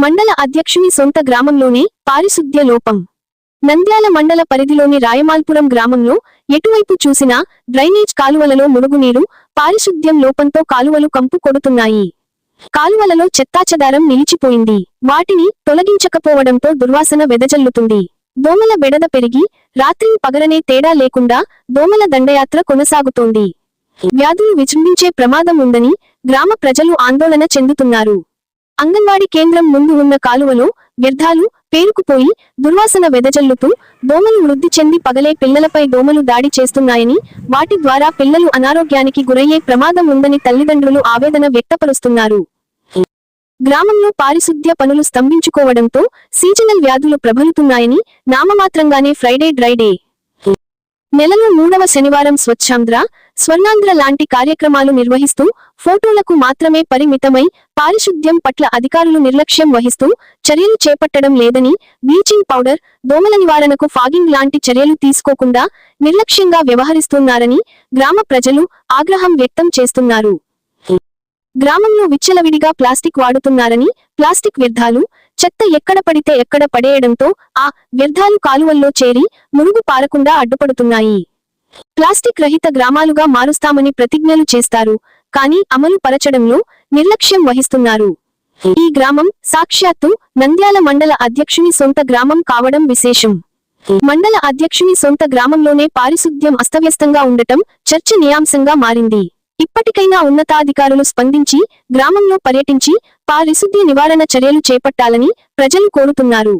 మండల అధ్యక్షుని సొంత గ్రామంలోనే పారిశుద్ధ్య లోపం. నంద్యాల మండల పరిధిలోని రాయమాల్పురం గ్రామంలో ఎటువైపు చూసినా డ్రైనేజ్ కాలువలలో మురుగునీరు, పారిశుద్ధ్యం లోపంతో కాలువలు కంపు కొడుతున్నాయి. కాలువలలో చెత్తాచెదారం నిలిచిపోయింది. వాటిని తొలగించకపోవడంతో దుర్వాసన వెదజల్లుతుంది. దోమల బెడద పెరిగి రాత్రి పగలనే తేడా లేకుండా దోమల దండయాత్ర కొనసాగుతోంది. వ్యాధులు విజృంభించే ప్రమాదం ఉందని గ్రామ ప్రజలు ఆందోళన చెందుతున్నారు. అంగన్వాడీ కేంద్రం ముందు ఉన్న కాలువలో వ్యర్థాలు పేరుకుపోయి దుర్వాసన వెదజల్లుతూ దోమలు వృద్ధి చెంది పగలే పిల్లలపై దోమలు దాడి చేస్తున్నాయని, వాటి ద్వారా పిల్లలు అనారోగ్యానికి గురయ్యే ప్రమాదం ఉందని తల్లిదండ్రులు ఆవేదన వ్యక్తపరుస్తున్నారు. గ్రామంలో పారిశుద్ధ్య పనులు స్తంభించుకోవడంతో సీజనల్ వ్యాధులు ప్రబలుతున్నాయని నామమాత్రంగానే ఫ్రైడే డ్రైడే, నెలలో 3వ శనివారం స్వచ్ఛాంధ్ర, స్వర్ణాంధ్ర లాంటి కార్యక్రమాలు నిర్వహిస్తూ ఫోటోలకు మాత్రమే పరిమితమై పారిశుద్ధ్యం పట్ల అధికారులు నిర్లక్ష్యం వహిస్తూ చర్యలు చేపట్టడం లేదని, బ్లీచింగ్ పౌడర్, దోమల నివారణకు ఫాగింగ్ లాంటి చర్యలు తీసుకోకుండా నిర్లక్ష్యంగా వ్యవహరిస్తున్నారని గ్రామ ప్రజలు ఆగ్రహం వ్యక్తం చేస్తున్నారు. గ్రామంలో విచ్చలవిడిగా ప్లాస్టిక్ వాడుతున్నారని, ప్లాస్టిక్ వ్యర్థాలు, చెత్త ఎక్కడ పడితే ఎక్కడ పడేయడంతో ఆ వ్యర్థాలు కాలువల్లో చేరి మురుగు పారకుండా అడ్డుపడుతున్నాయి. ప్లాస్టిక్ రహిత గ్రామాలుగా మారుస్తామని ప్రతిజ్ఞలు చేస్తారు, కానీ అమలు పరచడంలో నిర్లక్ష్యం వహిస్తున్నారు. ఈ గ్రామం సాక్షాత్తు నంద్యాల మండల అధ్యక్షుని సొంత గ్రామం కావడం విశేషం. మండల అధ్యక్షుని సొంత గ్రామంలోనే పారిశుద్ధ్యం అస్తవ్యస్తంగా ఉండటం చర్చనీయాంశంగా మారింది. ఇప్పటికైనా ఉన్నతాధికారులు స్పందించి గ్రామంలో పర్యటించి పారిశుద్ధ్య నివారణ చర్యలు చేపట్టాలని ప్రజలు కోరుతున్నారు.